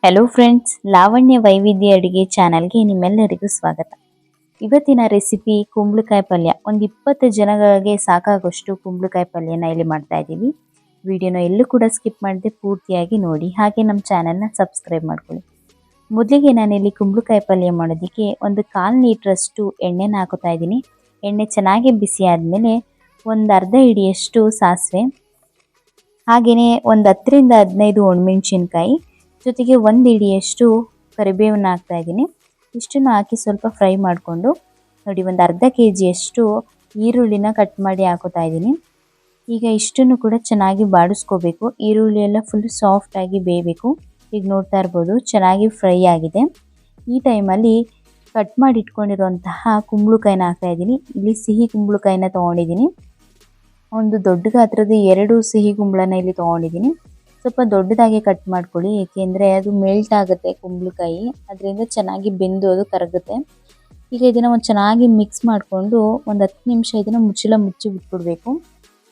Hello friends, Lavanya ವೈವಿಧ್ಯ ಅಡುಗೆ ಚಾನಲ್ಗೆ ನಿಮ್ಮೆಲ್ಲರಿಗೂ ಸ್ವಾಗತ. ಇವತ್ತಿನ ರೆಸಿಪಿ ಕುಂಬಳಕಾಯಿ ಪಲ್ಯ. ಒಂದು 20 ಜನಗಳಿಗೆ ಸಾಕಾಗುವಷ್ಟು ಕುಂಬಳಕಾಯಿ ಪಲ್ಯನ ಇಲ್ಲಿ ಮಾಡ್ತಾ ಇದ್ದೀವಿ. ವಿಡಿಯೋನ ಎಲ್ಲೂ ಕೂಡ ಸ್ಕಿಪ್ ಮಾಡದೆ ಪೂರ್ತಿಯಾಗಿ ನೋಡಿ, ಹಾಗೆ ನಮ್ಮ ಚಾನಲ್ನ ಸಬ್ಸ್ಕ್ರೈಬ್ ಮಾಡ್ಕೊಳ್ಳಿ. ಮೊದಲಿಗೆ ನಾನಿಲ್ಲಿ ಕುಂಬಳಕಾಯಿ ಪಲ್ಯ ಮಾಡೋದಕ್ಕೆ ಒಂದು 1/4 ಲೀಟ್ರಷ್ಟು ಎಣ್ಣೆನ ಹಾಕೋತಾ ಇದ್ದೀನಿ. ಎಣ್ಣೆ ಚೆನ್ನಾಗಿ ಬಿಸಿ ಆದಮೇಲೆ ಒಂದು ಅರ್ಧ ಹಿಡಿಯಷ್ಟು ಸಾಸಿವೆ, ಹಾಗೆಯೇ ಒಂದು 10 ರಿಂದ 15 ಒಣಮೆಣಸಿನ್ಕಾಯಿ, ಜೊತೆಗೆ ಒಂದು ಹಿಡಿಯಷ್ಟು ಕರಿಬೇವನ್ನು ಹಾಕ್ತಾ ಇದ್ದೀನಿ. ಇಷ್ಟನ್ನು ಹಾಕಿ ಸ್ವಲ್ಪ ಫ್ರೈ ಮಾಡಿಕೊಂಡು ನೋಡಿ, ಒಂದು ಅರ್ಧ ಕೆಜಿಯಷ್ಟು ಈರುಳ್ಳಿನ ಕಟ್ ಮಾಡಿ ಹಾಕೋತಾ ಇದ್ದೀನಿ. ಈಗ ಇಷ್ಟನ್ನು ಕೂಡ ಚೆನ್ನಾಗಿ ಬಾಡಿಸ್ಕೋಬೇಕು. ಈರುಳ್ಳಿ ಎಲ್ಲ ಫುಲ್ ಸಾಫ್ಟಾಗಿ ಬೇಯಬೇಕು. ಈಗ ನೋಡ್ತಾ ಇರ್ಬೋದು, ಚೆನ್ನಾಗಿ ಫ್ರೈ ಆಗಿದೆ. ಈ ಟೈಮಲ್ಲಿ ಕಟ್ ಮಾಡಿ ಇಟ್ಕೊಂಡಿರುವಂತಹ ಕುಂಬಳಕಾಯಿನ ಹಾಕ್ತಾ ಇದ್ದೀನಿ. ಇಲ್ಲಿ ಸಿಹಿ ಕುಂಬಳಕಾಯಿನ ತೊಗೊಂಡಿದ್ದೀನಿ. ಒಂದು ದೊಡ್ಡ ಗಾತ್ರದ 2 ಸಿಹಿ ಕುಂಬಳನ ಇಲ್ಲಿ ತೊಗೊಂಡಿದ್ದೀನಿ. ಸ್ವಲ್ಪ ದೊಡ್ಡದಾಗಿ ಕಟ್ ಮಾಡ್ಕೊಳ್ಳಿ, ಏಕೆಂದರೆ ಅದು ಮೆಲ್ಟ್ ಆಗುತ್ತೆ ಕುಂಬಳಕಾಯಿ, ಅದರಿಂದ ಚೆನ್ನಾಗಿ ಬೆಂದು ಅದು ಕರಗುತ್ತೆ. ಈಗ ಇದನ್ನು ಒಂದು ಚೆನ್ನಾಗಿ ಮಿಕ್ಸ್ ಮಾಡಿಕೊಂಡು ಒಂದು 10 ನಿಮಿಷ ಇದನ್ನು ಮುಚ್ಚಿ ಬಿಟ್ಬಿಡ್ಬೇಕು.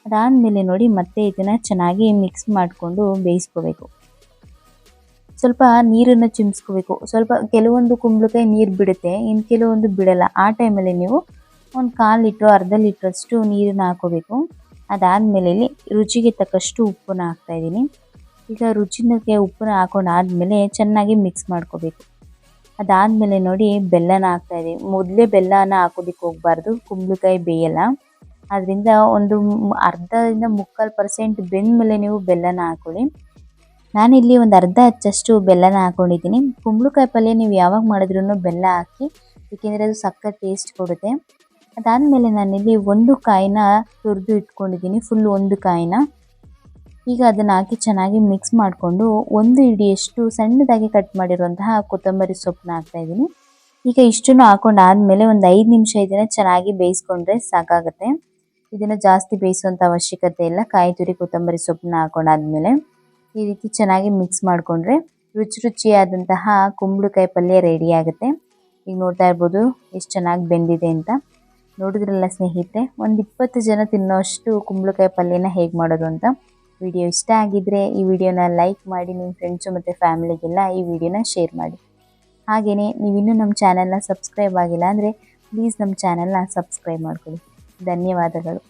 ಅದಾದಮೇಲೆ ನೋಡಿ, ಮತ್ತೆ ಇದನ್ನು ಚೆನ್ನಾಗಿ ಮಿಕ್ಸ್ ಮಾಡಿಕೊಂಡು ಬೇಯಿಸ್ಕೋಬೇಕು. ಸ್ವಲ್ಪ ನೀರನ್ನು ಚಿಮ್ಸ್ಕೋಬೇಕು. ಸ್ವಲ್ಪ ಕೆಲವೊಂದು ಕುಂಬಳಕಾಯಿ ನೀರು ಬಿಡುತ್ತೆ, ಇನ್ನು ಕೆಲವೊಂದು ಬಿಡಲ್ಲ. ಆ ಟೈಮಲ್ಲಿ ನೀವು ಒಂದು 1/4 ಲೀಟ್ರು ಅರ್ಧ ಲೀಟ್ರಷ್ಟು ನೀರನ್ನು ಹಾಕೋಬೇಕು. ಅದಾದಮೇಲೆ ಇಲ್ಲಿ ರುಚಿಗೆ ತಕ್ಕಷ್ಟು ಉಪ್ಪನ್ನು ಹಾಕ್ತಾಯಿದ್ದೀನಿ. ಈಗ ರುಚಿನಕ್ಕೆ ಉಪ್ಪನ್ನ ಹಾಕೊಂಡಾದ್ಮೇಲೆ ಚೆನ್ನಾಗಿ ಮಿಕ್ಸ್ ಮಾಡ್ಕೋಬೇಕು. ಅದಾದಮೇಲೆ ನೋಡಿ, ಬೆಲ್ಲನ ಹಾಕ್ತಾಯಿದ್ದೀವಿ. ಮೊದಲೇ ಬೆಲ್ಲನ ಹಾಕೋದಕ್ಕೆ ಹೋಗಬಾರ್ದು, ಕುಂಬಳಕಾಯಿ ಬೇಯಲ್ಲ. ಅದರಿಂದ ಒಂದು ಅರ್ಧದಿಂದ 3/4% ಬೆಂದಮೇಲೆ ನೀವು ಬೆಲ್ಲನ ಹಾಕೊಳ್ಳಿ. ನಾನಿಲ್ಲಿ ಒಂದು ಅರ್ಧ ಅಚ್ಚಷ್ಟು ಬೆಲ್ಲನ ಹಾಕ್ಕೊಂಡಿದ್ದೀನಿ. ಕುಂಬಳಕಾಯಿ ಪಲ್ಯ ನೀವು ಯಾವಾಗ ಮಾಡಿದ್ರೂ ಬೆಲ್ಲ ಹಾಕಿ, ಏಕೆಂದರೆ ಅದು ಸಖತ್ ಟೇಸ್ಟ್ ಕೊಡುತ್ತೆ. ಅದಾದಮೇಲೆ ನಾನಿಲ್ಲಿ ಒಂದು ಕಾಯಿನ ತುರಿದು ಇಟ್ಕೊಂಡಿದ್ದೀನಿ, ಫುಲ್ ಒಂದು ಕಾಯಿನ. ಈಗ ಅದನ್ನು ಹಾಕಿ ಚೆನ್ನಾಗಿ ಮಿಕ್ಸ್ ಮಾಡಿಕೊಂಡು ಒಂದು ಹಿಡಿಯಷ್ಟು ಸಣ್ಣದಾಗಿ ಕಟ್ ಮಾಡಿರುವಂತಹ ಕೊತ್ತಂಬರಿ ಸೊಪ್ಪನ್ನ ಹಾಕ್ತಾಯಿದ್ದೀನಿ. ಈಗ ಇಷ್ಟನ್ನು ಹಾಕೊಂಡಾದ್ಮೇಲೆ ಒಂದು 5 ನಿಮಿಷ ಇದನ್ನು ಚೆನ್ನಾಗಿ ಬೇಯಿಸ್ಕೊಂಡ್ರೆ ಸಾಕಾಗುತ್ತೆ. ಇದನ್ನು ಜಾಸ್ತಿ ಬೇಯಿಸುವಂಥ ಅವಶ್ಯಕತೆ ಇಲ್ಲ. ಕಾಯಿ ತುರಿ ಕೊತ್ತಂಬರಿ ಸೊಪ್ಪನ್ನ ಹಾಕೊಂಡಾದ್ಮೇಲೆ ಈ ರೀತಿ ಚೆನ್ನಾಗಿ ಮಿಕ್ಸ್ ಮಾಡಿಕೊಂಡ್ರೆ ರುಚಿಯಾದಂತಹ ಕುಂಬಳಕಾಯಿ ಪಲ್ಯ ರೆಡಿ ಆಗುತ್ತೆ. ಈಗ ನೋಡ್ತಾ ಇರ್ಬೋದು ಎಷ್ಟು ಚೆನ್ನಾಗಿ ಬೆಂದಿದೆ ಅಂತ. ನೋಡಿದ್ರಲ್ಲ ಸ್ನೇಹಿತರೆ, ಒಂದು 20 ಜನ ತಿನ್ನೋಷ್ಟು ಕುಂಬಳಕಾಯಿ ಪಲ್ಯನ ಹೇಗೆ ಮಾಡೋದು ಅಂತ. ವಿಡಿಯೋ ಇಷ್ಟ ಆಗಿದ್ದರೆ ಈ ವಿಡಿಯೋನ ಲೈಕ್ ಮಾಡಿ, ನಿಮ್ಮ ಫ್ರೆಂಡ್ಸು ಮತ್ತು ಫ್ಯಾಮಿಲಿಗೆಲ್ಲ ಈ ವಿಡಿಯೋನ ಶೇರ್ ಮಾಡಿ. ಹಾಗೆಯೇ ನೀವಿನ್ನೂ ನಮ್ಮ ಚಾನಲ್ನ ಸಬ್ಸ್ಕ್ರೈಬ್ ಆಗಿಲ್ಲ ಅಂದರೆ ಪ್ಲೀಸ್ ನಮ್ಮ ಚಾನಲ್ನ ಸಬ್ಸ್ಕ್ರೈಬ್ ಮಾಡ್ಕೊಳ್ಳಿ. ಧನ್ಯವಾದಗಳು.